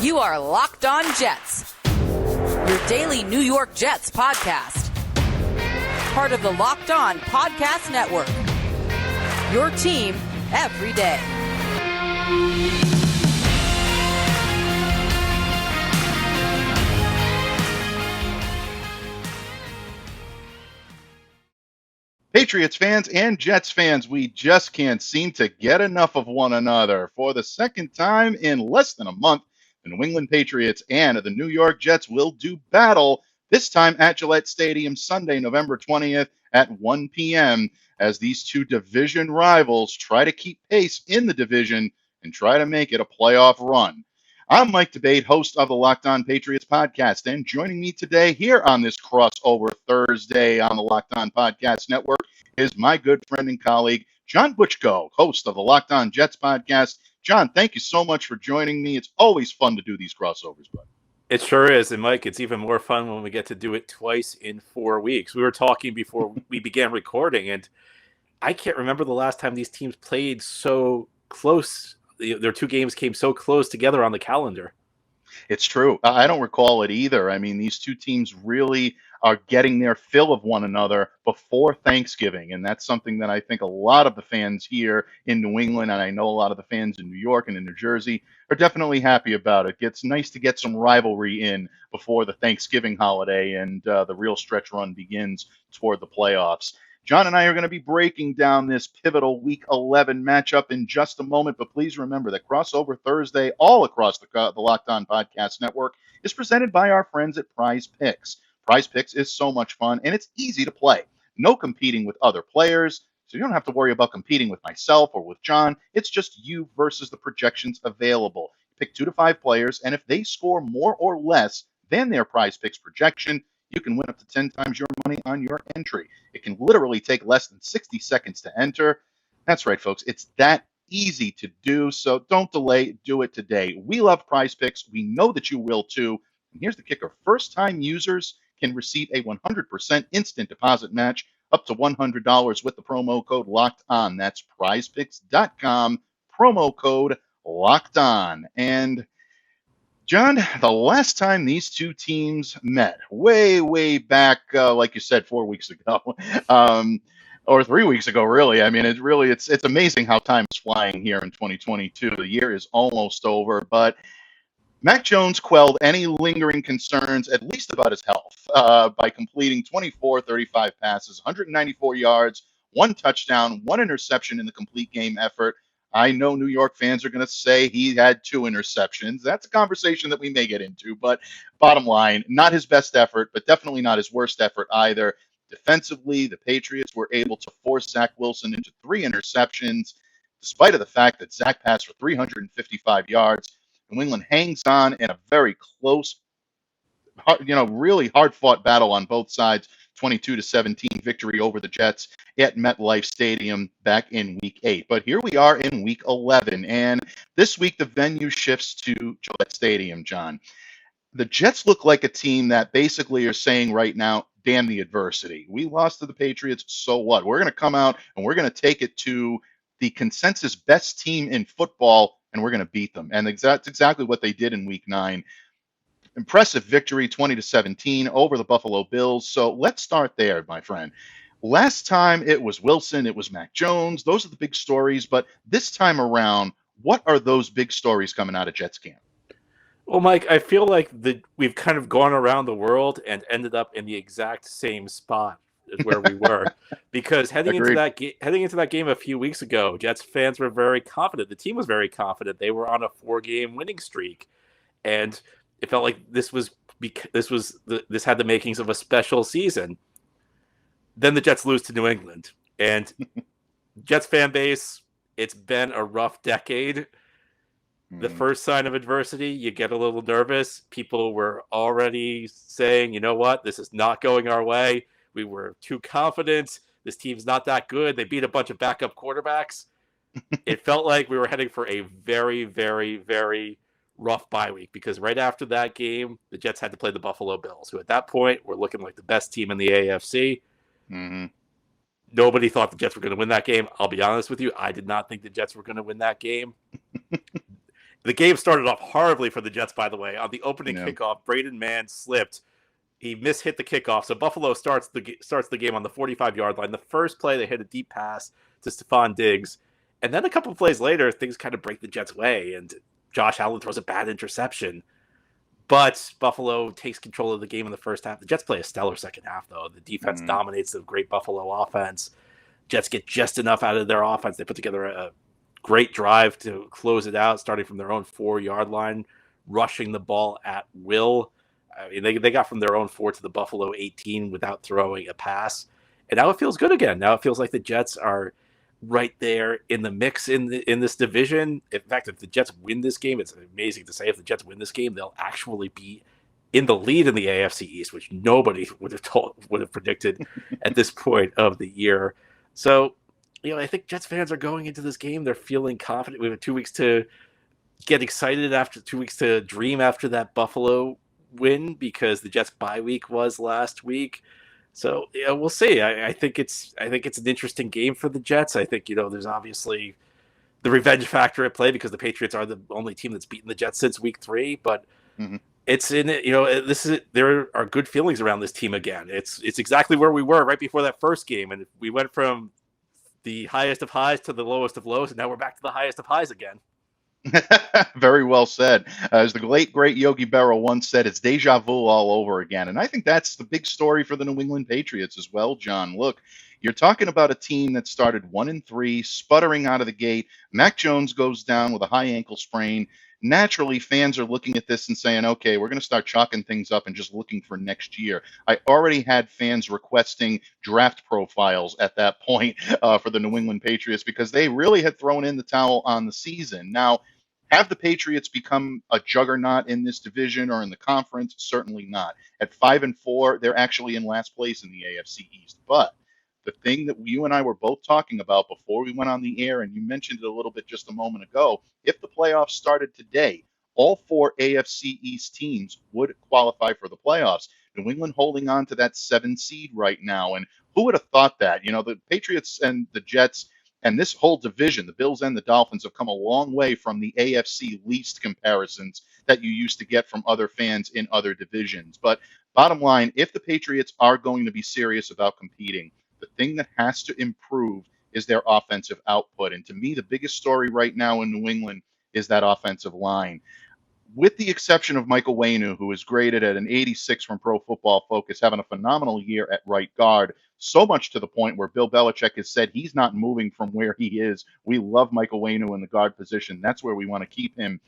You are Locked On Jets, your daily New York Jets podcast. Part of the Locked On Podcast Network, your team every day. Patriots fans and Jets fans, we just can't seem to get enough of one another. For the second time in less than a month, the New England Patriots and the New York Jets will do battle, this time at Gillette Stadium, Sunday, November 20th at 1 p.m., as these two division rivals try to keep pace in the division and try to make it a playoff run. I'm Mike DeBate, host of the Locked On Patriots podcast, and joining me today here on this crossover Thursday on the Locked On Podcast Network is my good friend and colleague, John Butchko, host of the Locked On Jets podcast. John, thank you so much for joining me. It's always fun to do these crossovers, bud. It sure is. And Mike, it's even more fun when we get to do it twice in 4 weeks. We were talking before we began recording, and I can't remember the last time these teams played so close. Their two games came so close together on the calendar. It's true. I don't recall it either. I mean, these two teams really are getting their fill of one another before Thanksgiving. And that's something that I think a lot of the fans here in New England, and I know a lot of the fans in New York and in New Jersey, are definitely happy about it. It's nice to get some rivalry in before the Thanksgiving holiday and the real stretch run begins toward the playoffs. John and I are going to be breaking down this pivotal Week 11 matchup in just a moment, but please remember that Crossover Thursday all across the Locked On Podcast Network is presented by our friends at PrizePicks. PrizePicks is so much fun, and it's easy to play. No competing with other players, so you don't have to worry about competing with myself or with John. It's just you versus the projections available. Pick 2 to 5 players, and if they score more or less than their PrizePicks projection, you can win up to 10 times your money on your entry. It can literally take less than 60 seconds to enter. That's right, folks. It's that easy to do, so don't delay. Do it today. We love PrizePicks. We know that you will too. And here's the kicker. First-time users can receive a 100% instant deposit match up to $100 with the promo code Locked On. That's prizepicks.com, promo code Locked On. And John, the last time these two teams met, way back, like you said, 4 weeks ago, or 3 weeks ago, really. I mean, it's amazing how time is flying here in 2022. The year is almost over, but Mac Jones quelled any lingering concerns, at least about his health, by completing 24, 35 passes, 194 yards, 1 touchdown, 1 interception in the complete game effort. I know New York fans are going to say he had 2 interceptions. That's a conversation that we may get into, but bottom line, not his best effort, but definitely not his worst effort either. Defensively, the Patriots were able to force Zach Wilson into 3 interceptions, despite of the fact that Zach passed for 355 yards. New England hangs on in a very close, really hard-fought battle on both sides. 22-17 victory over the Jets at MetLife Stadium back in Week 8. But here we are in Week 11, and this week the venue shifts to Gillette Stadium, John. The Jets look like a team that basically are saying right now, damn the adversity. We lost to the Patriots, so what? We're going to come out and we're going to take it to the consensus best team in football, and we're going to beat them. And that's exactly what they did in Week 9. Impressive victory, 20-17 over the Buffalo Bills. So let's start there, my friend. Last time it was Wilson, it was Mac Jones. Those are the big stories. But this time around, what are those big stories coming out of Jets camp? Well, Mike, I feel like we've kind of gone around the world and ended up in the exact same spot as where we were. Because heading into that game a few weeks ago, Jets fans were very confident. The team was very confident. They were on a 4-game winning streak. And it felt like this had the makings of a special season. Then the Jets lose to New England, and Jets fan base, it's been a rough decade. The first sign of adversity, you get a little nervous. People were already saying, you know what, this is not going our way. We were too confident. This team's not that good. They beat a bunch of backup quarterbacks. It felt like we were heading for a very, very, very rough bye week, because right after that game, the Jets had to play the Buffalo Bills, who at that point were looking like the best team in the AFC. Mm-hmm. Nobody thought the Jets were going to win that game. I'll be honest with you, I did not think the Jets were going to win that game. The game started off horribly for the Jets, by the way. On the opening Yeah. kickoff, Braden Mann slipped. He mishit the kickoff, so Buffalo starts the game on the 45-yard line. The first play, they hit a deep pass to Stephon Diggs. And then a couple of plays later, things kind of break the Jets' way, and Josh Allen throws a bad interception. But Buffalo takes control of the game in the first half. The Jets play a stellar second half, though. The defense dominates the great Buffalo offense. Jets get just enough out of their offense. They put together a great drive to close it out, starting from their own 4-yard line, rushing the ball at will. I mean, they got from their own 4 to the Buffalo 18 without throwing a pass. And now it feels good again. Now it feels like the Jets are right there in the mix in this division. In fact, if the Jets win this game, it's amazing to say, if the Jets win this game, they'll actually be in the lead in the AFC East, which nobody would have predicted at this point of the year. So, I think Jets fans are going into this game. They're feeling confident. We have 2 weeks to get excited, after 2 weeks to dream after that Buffalo win, because the Jets bye week was last week. So we'll see. I think it's an interesting game for the Jets. I think there's obviously the revenge factor at play because the Patriots are the only team that's beaten the Jets since week 3. But it's in it. There are good feelings around this team again. It's exactly where we were right before that first game, and we went from the highest of highs to the lowest of lows, and now we're back to the highest of highs again. Very well said. As the great Yogi Berra once said, it's deja vu all over again. And I think that's the big story for the New England Patriots as well, John. Look, you're talking about a team that started 1-3, sputtering out of the gate. Mac Jones goes down with a high ankle sprain. Naturally, fans are looking at this and saying, okay, we're going to start chalking things up and just looking for next year. I already had fans requesting draft profiles at that point for the New England Patriots because they really had thrown in the towel on the season. Now, have the Patriots become a juggernaut in this division or in the conference? Certainly not. At 5-4, they're actually in last place in the AFC East. But the thing that you and I were both talking about before we went on the air, and you mentioned it a little bit just a moment ago, if the playoffs started today, all 4 AFC East teams would qualify for the playoffs. New England holding on to that 7 seed right now. And who would have thought that? The Patriots and the Jets and this whole division, the Bills and the Dolphins, have come a long way from the AFC least comparisons that you used to get from other fans in other divisions. But bottom line, if the Patriots are going to be serious about competing, the thing that has to improve is their offensive output. And to me, the biggest story right now in New England is that offensive line. With the exception of Michael Wainu, who is graded at an 86 from Pro Football Focus, having a phenomenal year at right guard, so much to the point where Bill Belichick has said he's not moving from where he is. We love Michael Wainu in the guard position. That's where we want to keep him.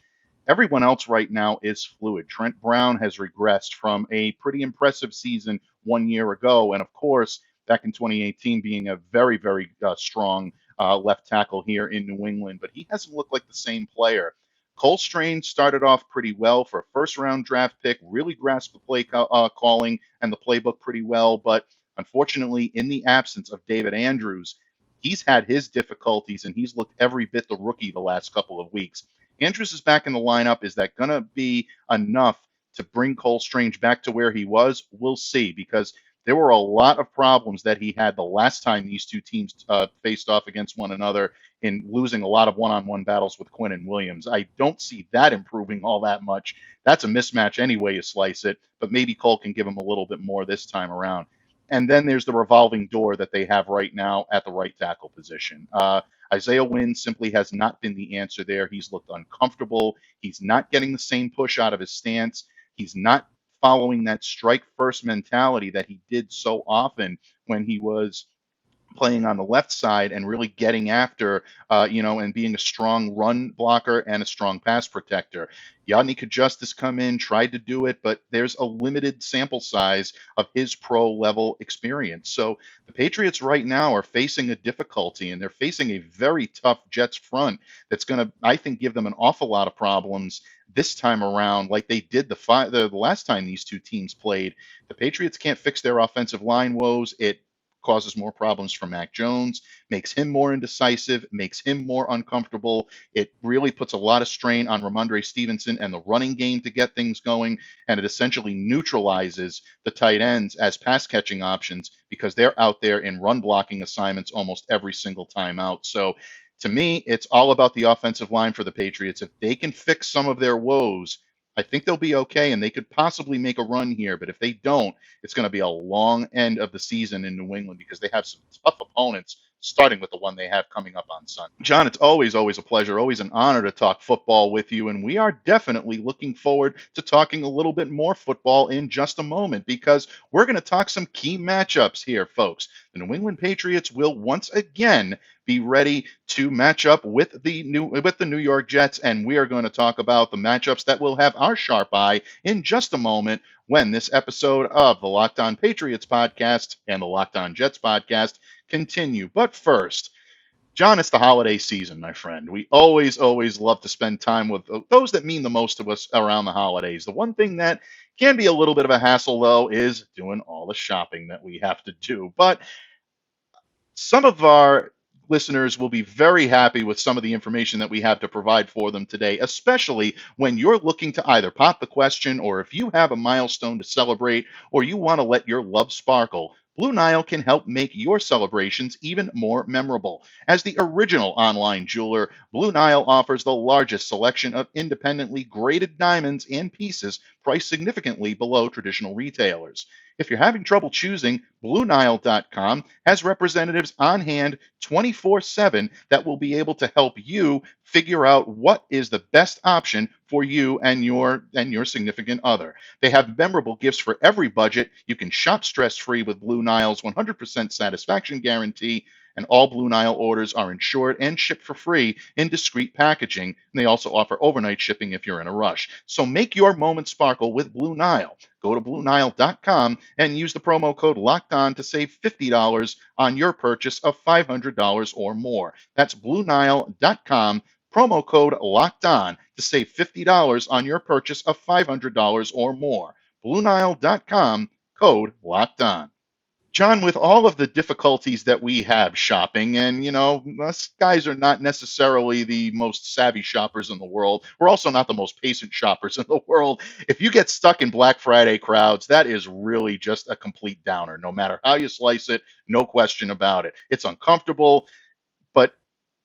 Everyone else right now is fluid. Trent Brown has regressed from a pretty impressive season 1 year ago. And of course, back in 2018, being a very, very strong left tackle here in New England. But he hasn't looked like the same player. Cole Strange started off pretty well for a first-round draft pick, really grasped the play calling and the playbook pretty well. But unfortunately, in the absence of David Andrews, he's had his difficulties, and he's looked every bit the rookie the last couple of weeks. Andrews is back in the lineup. Is that going to be enough to bring Cole Strange back to where he was? We'll see, because there were a lot of problems that he had the last time these two teams faced off against one another in losing a lot of one-on-one battles with Quinn and Williams. I don't see that improving all that much. That's a mismatch any way you slice it, but maybe Cole can give him a little bit more this time around. And then there's the revolving door that they have right now at the right tackle position. Isaiah Wynn simply has not been the answer there. He's looked uncomfortable. He's not getting the same push out of his stance. He's not following that strike first mentality that he did so often when he was playing on the left side and really getting after, and being a strong run blocker and a strong pass protector. Yodny could Justice come in, tried to do it, but there's a limited sample size of his pro level experience. So the Patriots right now are facing a difficulty, and they're facing a very tough Jets front that's going to, I think, give them an awful lot of problems this time around, like they did the last time these two teams played. The Patriots can't fix their offensive line woes. It causes more problems for Mac Jones, makes him more indecisive, makes him more uncomfortable. It really puts a lot of strain on Ramondre Stevenson and the running game to get things going, and it essentially neutralizes the tight ends as pass catching options because they're out there in run blocking assignments almost every single time out. So To me, it's all about the offensive line for the Patriots. If they can fix some of their woes, I think they'll be okay and they could possibly make a run here. But if they don't, it's going to be a long end of the season in New England because they have some tough opponents, starting with the one they have coming up on Sunday. John, it's always a pleasure, always an honor to talk football with you. And we are definitely looking forward to talking a little bit more football in just a moment because we're going to talk some key matchups here, folks. The New England Patriots will once again be ready to match up with the New York Jets, and we are going to talk about the matchups that will have our sharp eye in just a moment when this episode of the Locked On Patriots podcast and the Locked On Jets podcast continue. But first, John, it's the holiday season, my friend. We always love to spend time with those that mean the most to us around the holidays. The one thing that can be a little bit of a hassle, though, is doing all the shopping that we have to do. But some of our listeners will be very happy with some of the information that we have to provide for them today, especially when you're looking to either pop the question or if you have a milestone to celebrate or you want to let your love sparkle. BlueNile can help make your celebrations even more memorable. As the original online jeweler, BlueNile offers the largest selection of independently graded diamonds and pieces priced significantly below traditional retailers. If you're having trouble choosing, BlueNile.com has representatives on hand 24/7 that will be able to help you figure out what is the best option for you and your significant other. They have memorable gifts for every budget. You can shop stress-free with Blue Nile's 100% satisfaction guarantee, and all Blue Nile orders are insured and shipped for free in discreet packaging. And they also offer overnight shipping if you're in a rush. So make your moment sparkle with Blue Nile. Go to BlueNile.com and use the promo code LOCKEDON to save $50 on your purchase of $500 or more. That's BlueNile.com, promo code LOCKEDON to save $50 on your purchase of $500 or more. BlueNile.com, code LOCKEDON. John, with all of the difficulties that we have shopping, and us guys are not necessarily the most savvy shoppers in the world. We're also not the most patient shoppers in the world. If you get stuck in Black Friday crowds, that is really just a complete downer, no matter how you slice it, no question about it. It's uncomfortable, but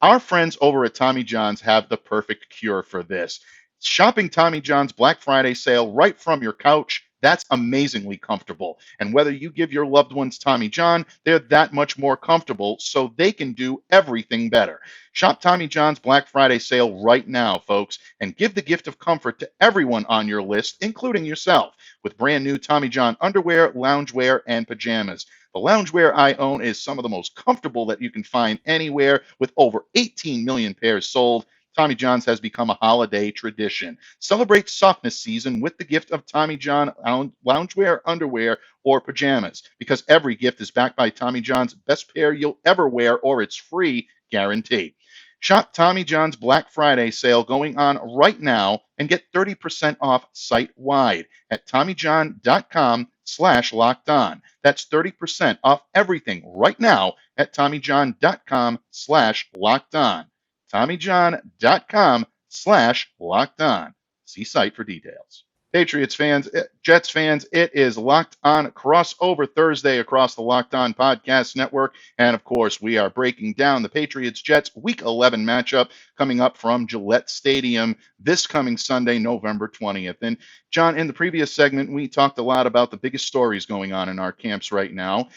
our friends over at Tommy John's have the perfect cure for this. Shopping Tommy John's Black Friday sale right from your couch. That's amazingly comfortable. And whether you give your loved ones Tommy John, they're that much more comfortable so they can do everything better. Shop Tommy John's Black Friday sale right now, folks, and give the gift of comfort to everyone on your list, including yourself, with brand new Tommy John underwear, loungewear, and pajamas. The loungewear I own is some of the most comfortable that you can find anywhere, with over 18 million pairs sold. Tommy John's has become a holiday tradition. Celebrate softness season with the gift of Tommy John loungewear, underwear, or pajamas, because every gift is backed by Tommy John's best pair you'll ever wear, or it's free guarantee. Shop Tommy John's Black Friday sale going on right now and get 30% off site-wide at TommyJohn.com/lockedon. That's 30% off everything right now at TommyJohn.com/lockedon. TommyJohn.com/lockedon. See site for details. Patriots fans, Jets fans, it is Locked On Crossover Thursday across the Locked On Podcast Network. And of course, we are breaking down the Patriots-Jets Week 11 matchup coming up from Gillette Stadium this coming Sunday, November 20th. And John, in the previous segment, we talked a lot about the biggest stories going on in our camps right now.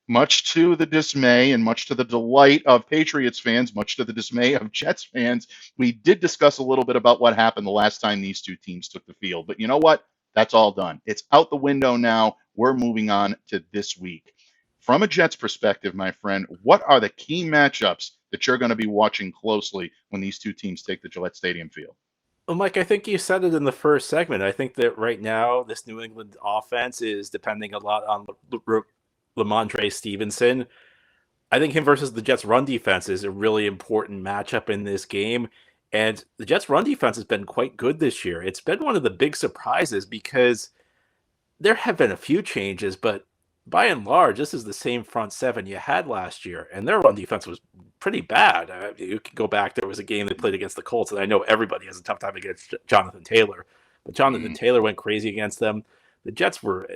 Much to the dismay and much to the delight of Patriots fans, much to the dismay of Jets fans, we did discuss a little bit about what happened the last time these two teams took the field. But you know what? That's all done. It's out the window now. We're moving on to this week. From a Jets perspective, my friend, what are the key matchups that you're going to be watching closely when these two teams take the Gillette Stadium field? Well, Mike, I think you said it in the first segment. I think that right now this New England offense is depending a lot on Lamondre Stevenson. I think him versus the Jets' run defense is a really important matchup in this game. And the Jets' run defense has been quite good this year. It's been one of the big surprises because there have been a few changes, but by and large, this is the same front seven you had last year. And their run defense was pretty bad. You can go back. There was a game they played against the Colts, and I know everybody has a tough time against Jonathan Taylor. But Jonathan Taylor went crazy against them. The Jets were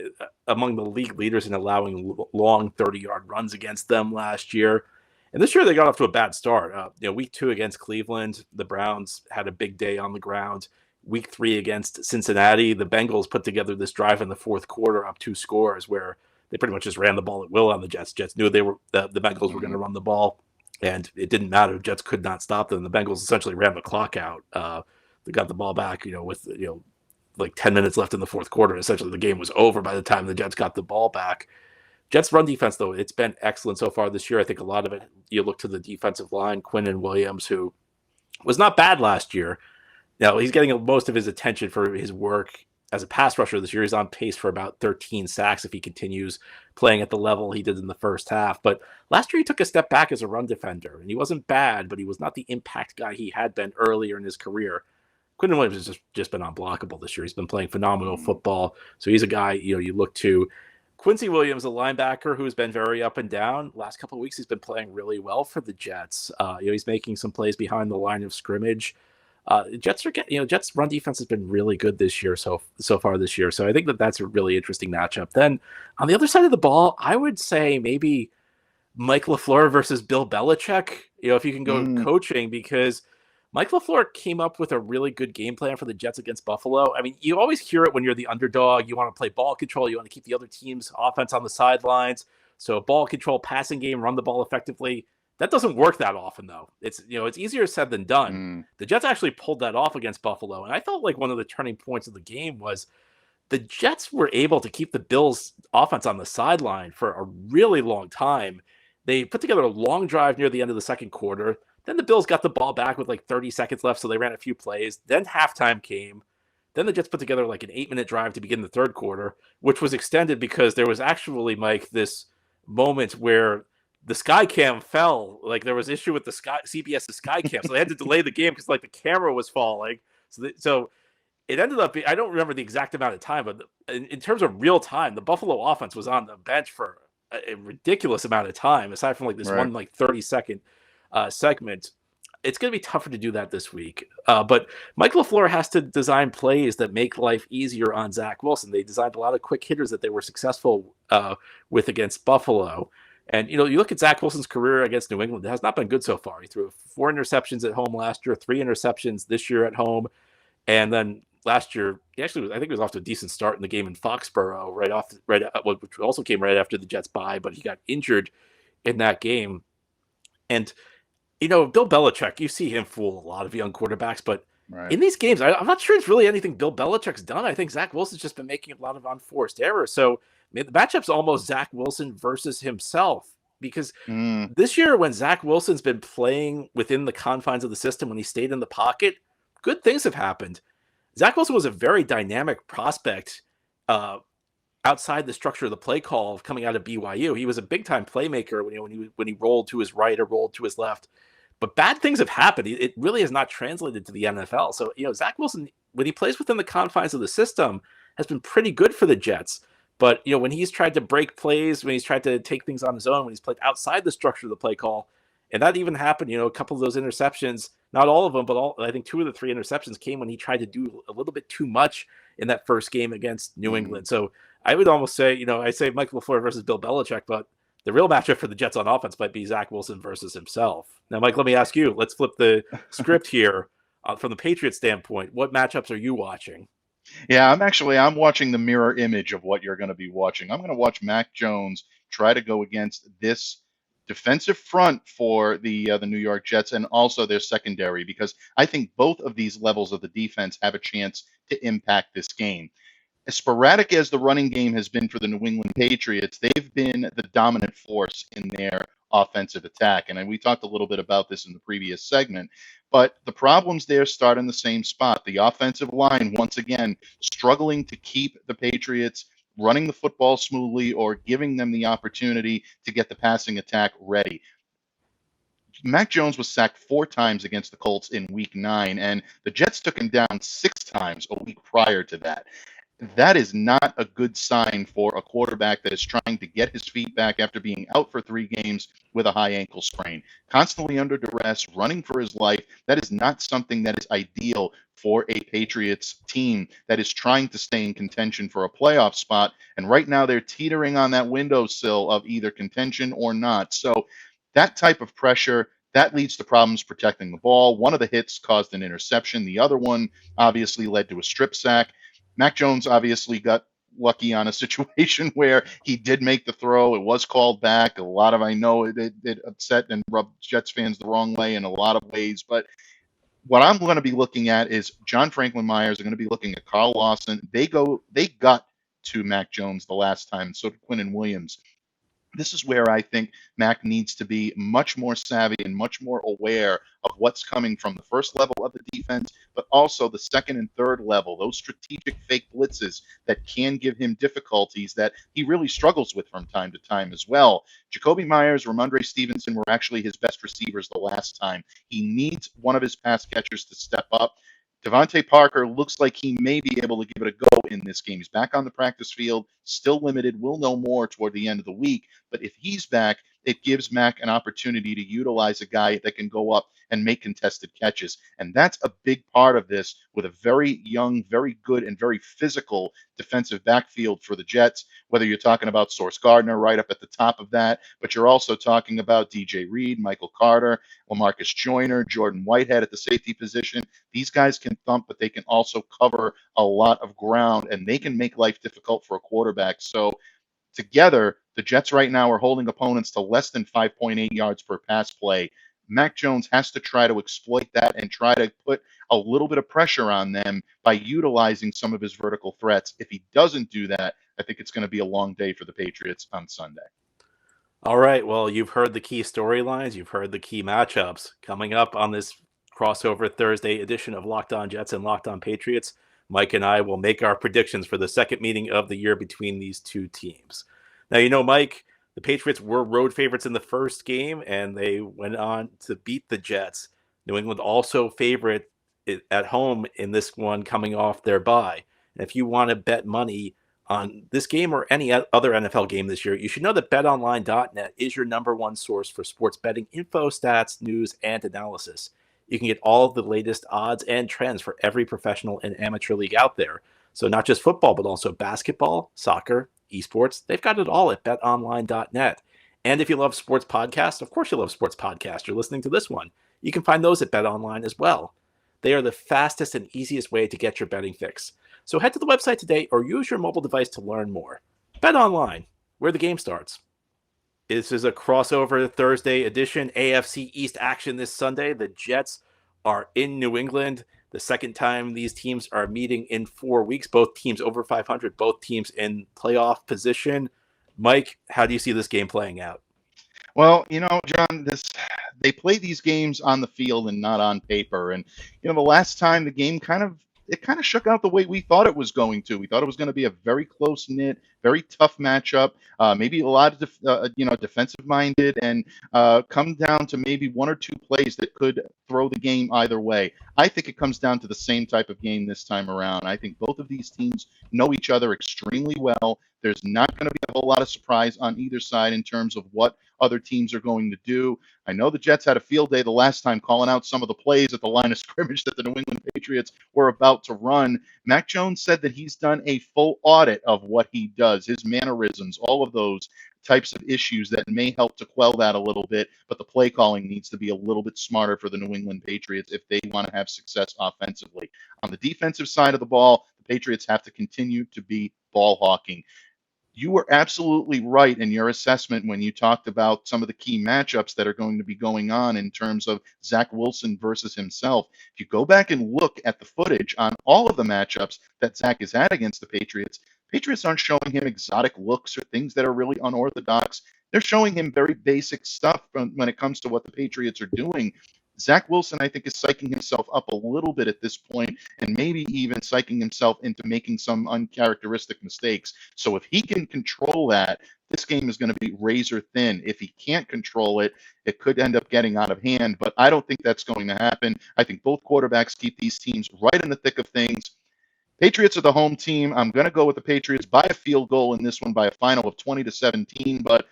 among the league leaders in allowing long 30-yard runs against them last year. And this year they got off to a bad start. Week 2 against Cleveland, the Browns had a big day on the ground. Week 3 against Cincinnati, the Bengals put together this drive in the fourth quarter up 2 scores where they pretty much just ran the ball at will on the Jets. Jets knew the Bengals were going to run the ball, and it didn't matter. Jets could not stop them. The Bengals essentially ran the clock out. They got the ball back, with like 10 minutes left in the fourth quarter. Essentially, the game was over by the time the Jets got the ball back. Jets' run defense, though, it's been excellent so far this year. I think a lot of it, you look to the defensive line, Quinnen Williams, who was not bad last year. Now, he's getting most of his attention for his work as a pass rusher this year. He's on pace for about 13 sacks if he continues playing at the level he did in the first half. But last year, he took a step back as a run defender, and he wasn't bad, but he was not the impact guy he had been earlier in his career. Quinnen Williams has just been unblockable this year. He's been playing phenomenal football. So he's a guy, you look to. Quincy Williams, a linebacker who's been very up and down. Last couple of weeks, he's been playing really well for the Jets. He's making some plays behind the line of scrimmage. Jets' run defense has been really good this year, so far this year. So I think that's a really interesting matchup. Then on the other side of the ball, I would say maybe Mike LaFleur versus Bill Belichick. If you can go coaching, because Mike LaFleur came up with a really good game plan for the Jets against Buffalo. I mean, you always hear it when you're the underdog. You want to play ball control. You want to keep the other team's offense on the sidelines. So ball control, passing game, run the ball effectively. That doesn't work that often, though. It's easier said than done. The Jets actually pulled that off against Buffalo, and I felt like one of the turning points of the game was the Jets were able to keep the Bills' offense on the sideline for a really long time. They put together a long drive near the end of the second quarter. Then the Bills got the ball back with like 30 seconds left, so they ran a few plays. Then halftime came. Then the Jets put together like an 8-minute drive to begin the third quarter, which was extended because there was actually, Mike, this moment where the sky cam fell. Like there was issue with the CBS's sky cam, so they had to delay the game because like the camera was falling. So it ended up I don't remember the exact amount of time, but in terms of real time, the Buffalo offense was on the bench for a ridiculous amount of time, aside from like this one like 30-second segment. It's going to be tougher to do that this week. But Mike LaFleur has to design plays that make life easier on Zach Wilson. They designed a lot of quick hitters that they were successful with against Buffalo. And, you look at Zach Wilson's career against New England, it has not been good so far. He threw 4 interceptions at home last year, 3 interceptions this year at home. And then last year, I think he was off to a decent start in the game in Foxborough, which also came right after the Jets bye, but he got injured in that game. And, Bill Belichick, you see him fool a lot of young quarterbacks, but in these games, I'm not sure it's really anything Bill Belichick's done. I think Zach Wilson's just been making a lot of unforced errors. So the matchup's almost Zach Wilson versus himself, because this year when Zach Wilson's been playing within the confines of the system, when he stayed in the pocket, good things have happened. Zach Wilson was a very dynamic prospect outside the structure of the play call coming out of BYU. He was a big-time playmaker when he rolled to his right or rolled to his left. But bad things have happened. It really has not translated to the NFL. So, Zach Wilson, when he plays within the confines of the system, has been pretty good for the Jets. But, when he's tried to break plays, when he's tried to take things on his own, when he's played outside the structure of the play call, and that even happened, a couple of those interceptions, not all of them, but I think 2 of the 3 interceptions came when he tried to do a little bit too much in that first game against New England. So I would almost say, I say Mike LaFleur versus Bill Belichick, but the real matchup for the Jets on offense might be Zach Wilson versus himself. Now, Mike, let me ask you, let's flip the script here from the Patriots standpoint. What matchups are you watching? Yeah, I'm watching the mirror image of what you're going to be watching. I'm going to watch Mac Jones try to go against this defensive front for the New York Jets and also their secondary, because I think both of these levels of the defense have a chance to impact this game. As sporadic as the running game has been for the New England Patriots, they've been the dominant force in their offensive attack. And we talked a little bit about this in the previous segment, but the problems there start in the same spot. The offensive line, once again, struggling to keep the Patriots running the football smoothly or giving them the opportunity to get the passing attack ready. Mac Jones was sacked 4 times against the Colts in Week 9, and the Jets took him down 6 times a week prior to that. That is not a good sign for a quarterback that is trying to get his feet back after being out for 3 games with a high ankle sprain. Constantly under duress, running for his life, that is not something that is ideal for a Patriots team that is trying to stay in contention for a playoff spot. And right now they're teetering on that windowsill of either contention or not. So That type of pressure, that leads to problems protecting the ball. One of the hits caused an interception. The other one obviously led to a strip sack. Mac Jones obviously got lucky on a situation where he did make the throw. It was called back. I know it upset and rubbed Jets fans the wrong way in a lot of ways. But what I'm going to be looking at is John Franklin Myers. I'm going to be looking at Carl Lawson. They got to Mac Jones the last time, so did Quinnen Williams. This is where I think Mac needs to be much more savvy and much more aware of what's coming from the first level of the defense, but also the second and third level, those strategic fake blitzes that can give him difficulties that he really struggles with from time to time as well. Jacoby Myers, Ramondre Stevenson were actually his best receivers the last time. He needs one of his pass catchers to step up. Devontae Parker looks like he may be able to give it a go in this game. He's back on the practice field, still limited. We'll know more toward the end of the week. But if he's back, it gives Mac an opportunity to utilize a guy that can go up and make contested catches. And that's a big part of this with a very young, very good, and very physical defensive backfield for the Jets, whether you're talking about Sauce Gardner right up at the top of that, but you're also talking about DJ Reed, Michael Carter, Lamarcus Joyner, Jordan Whitehead at the safety position. These guys can thump, but they can also cover a lot of ground, and they can make life difficult for a quarterback. So together, the Jets right now are holding opponents to less than 5.8 yards per pass play. Mac Jones has to try to exploit that and try to put a little bit of pressure on them by utilizing some of his vertical threats. If he doesn't do that, I think it's going to be a long day for the Patriots on Sunday. All right. Well, you've heard the key storylines. You've heard the key matchups coming up on this crossover Thursday edition of Locked On Jets and Locked On Patriots. Mike and I will make our predictions for the second meeting of the year between these two teams. Now, Mike, the Patriots were road favorites in the first game, and they went on to beat the Jets. New England also favorite at home in this one coming off their bye. And if you want to bet money on this game or any other NFL game this year, you should know that BetOnline.net is your number one source for sports betting info, stats, news, and analysis. You can get all of the latest odds and trends for every professional and amateur league out there. So not just football, but also basketball, soccer, esports. They've got it all at betonline.net. And if you love sports podcasts, of course you love sports podcasts. You're listening to this one. You can find those at BetOnline as well. They are the fastest and easiest way to get your betting fix. So head to the website today or use your mobile device to learn more. BetOnline, where the game starts. This is a crossover Thursday edition, AFC East action this Sunday. The Jets are in New England. The second time these teams are meeting in 4 weeks. Both teams over 500, both teams in playoff position. Mike, how do you see this game playing out? Well, John, they play these games on the field and not on paper. And, the last time the game kind of shook out the way we thought it was going to. We thought it was going to be a very close-knit, very tough matchup, maybe a lot of, defensive-minded, and come down to maybe one or two plays that could throw the game either way. I think it comes down to the same type of game this time around. I think both of these teams know each other extremely well. There's not going to be a whole lot of surprise on either side in terms of what other teams are going to do. I know the Jets had a field day the last time calling out some of the plays at the line of scrimmage that the New England Patriots were about to run. Mac Jones said that he's done a full audit of what he does, his mannerisms, all of those types of issues that may help to quell that a little bit, but the play calling needs to be a little bit smarter for the New England Patriots if they want to have success offensively. On the defensive side of the ball, the Patriots have to continue to be ball hawking. You were absolutely right in your assessment when you talked about some of the key matchups that are going to be going on in terms of Zach Wilson versus himself. If you go back and look at the footage on all of the matchups that Zach has had against the Patriots aren't showing him exotic looks or things that are really unorthodox. They're showing him very basic stuff when it comes to what the Patriots are doing. Zach Wilson, I think, is psyching himself up a little bit at this point, and maybe even psyching himself into making some uncharacteristic mistakes. So if he can control that, this game is going to be razor thin. If he can't control it, it could end up getting out of hand, but I don't think that's going to happen. I think both quarterbacks keep these teams right in the thick of things. Patriots are the home team. I'm going to go with the Patriots by a field goal in this one by a final of 20-17, but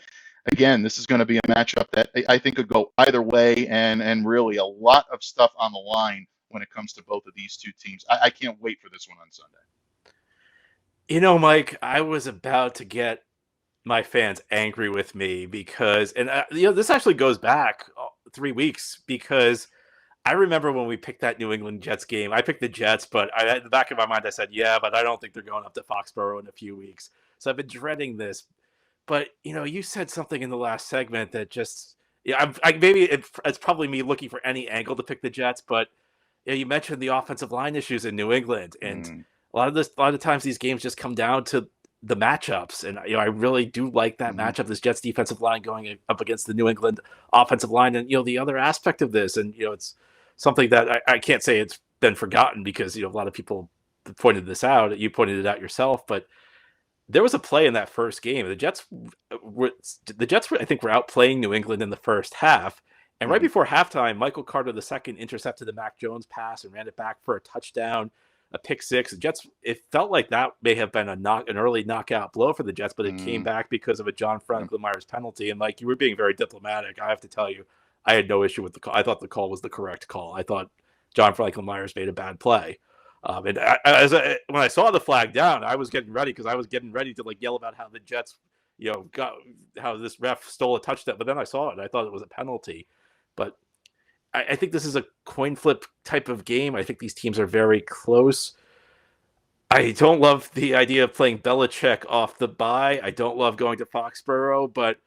again, this is going to be a matchup that I think could go either way, and really a lot of stuff on the line when it comes to both of these two teams. I can't wait for this one on Sunday. Mike, I was about to get my fans angry with me because, and this actually goes back 3 weeks because I remember when we picked that New England Jets game. I picked the Jets, but in the back of my mind, I said, yeah, but I don't think they're going up to Foxborough in a few weeks. So I've been dreading this. But, you said something in the last segment that just, yeah, maybe it's probably me looking for any angle to pick the Jets, but you mentioned the offensive line issues in New England. And a lot of times these games just come down to the matchups. And, I really do like that matchup, this Jets defensive line going up against the New England offensive line. And, the other aspect of this, and, it's something that I can't say it's been forgotten because, a lot of people pointed this out. You pointed it out yourself, but there was a play in that first game. The Jets, I think, were outplaying New England in the first half. And right before halftime, Michael Carter II intercepted the Mac Jones pass and ran it back for a touchdown, a pick six. The Jets, it felt like that may have been an early knockout blow for the Jets, but it came back because of a John Franklin Myers penalty. And Mike, you were being very diplomatic. I have to tell you, I had no issue with the call. I thought the call was the correct call. I thought John Franklin Myers made a bad play. And when I saw the flag down, I was getting ready because I was getting ready to yell about how the Jets, got how this ref stole a touchdown. But then I saw it. I thought it was a penalty. But I think this is a coin flip type of game. I think these teams are very close. I don't love the idea of playing Belichick off the bye. I don't love going to Foxborough. But,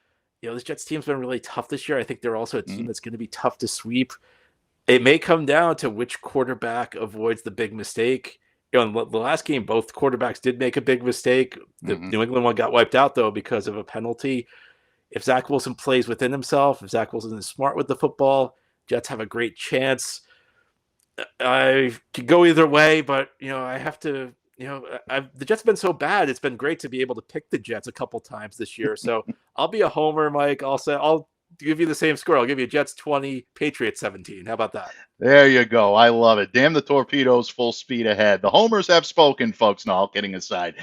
this Jets team's been really tough this year. I think they're also a team that's going to be tough to sweep. It may come down to which quarterback avoids the big mistake. In the last game, both quarterbacks did make a big mistake. The New England one got wiped out, though, because of a penalty. If Zach Wilson plays within himself, if Zach Wilson is smart with the football, Jets have a great chance. I could go either way, but, I have to, the Jets have been so bad. It's been great to be able to pick the Jets a couple times this year. So I'll be a homer, Mike. I'll give you the same score. I'll give you Jets 20, Patriots 17. How about that? There you go. I love it. Damn the torpedoes, full speed ahead. The homers have spoken, folks. No, all kidding aside.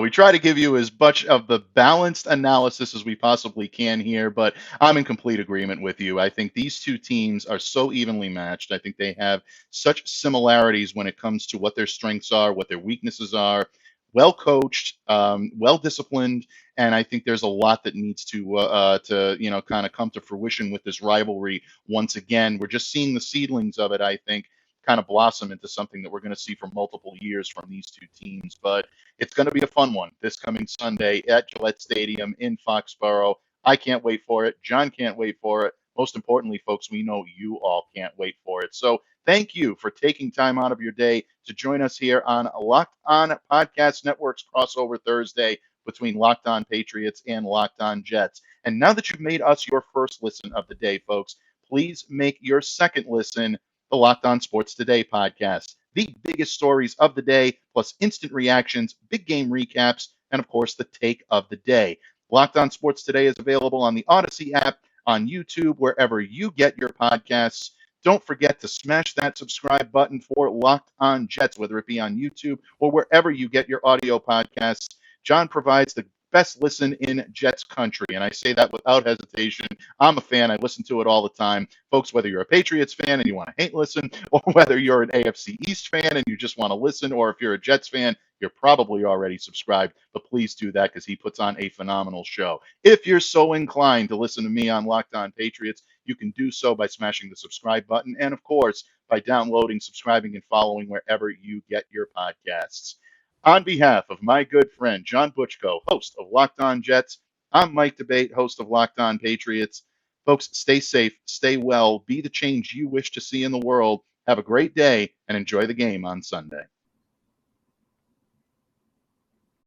We try to give you as much of the balanced analysis as we possibly can here, but I'm in complete agreement with you. I think these two teams are so evenly matched. I think they have such similarities when it comes to what their strengths are, what their weaknesses are. Well coached, well disciplined, and I think there's a lot that needs to kind of come to fruition with this rivalry. Once again, we're just seeing the seedlings of it. I think kind of blossom into something that we're going to see for multiple years from these two teams. But it's going to be a fun one this coming Sunday at Gillette Stadium in Foxborough. I can't wait for it. John can't wait for it. Most importantly, folks, we know you all can't wait for it. So thank you for taking time out of your day to join us here on Locked On Podcast Network's Crossover Thursday between Locked On Patriots and Locked On Jets. And now that you've made us your first listen of the day, folks, please make your second listen the Locked On Sports Today podcast. The biggest stories of the day, plus instant reactions, big game recaps, and of course, the take of the day. Locked On Sports Today is available on the Odyssey app, on YouTube, wherever you get your podcasts. Don't forget to smash that subscribe button for Locked On Jets, whether it be on YouTube or wherever you get your audio podcasts. John provides the best listen in Jets country, and I say that without hesitation. I'm a fan. I listen to it all the time. Folks, whether you're a Patriots fan and you want to hate listen, or whether you're an AFC East fan and you just want to listen, or if you're a Jets fan, you're probably already subscribed, but please do that because he puts on a phenomenal show. If you're so inclined to listen to me on Locked On Patriots, you can do so by smashing the subscribe button and, of course, by downloading, subscribing, and following wherever you get your podcasts. On behalf of my good friend, John Butchko, host of Locked On Jets, I'm Mike Debate, host of Locked On Patriots. Folks, stay safe, stay well, be the change you wish to see in the world. Have a great day and enjoy the game on Sunday.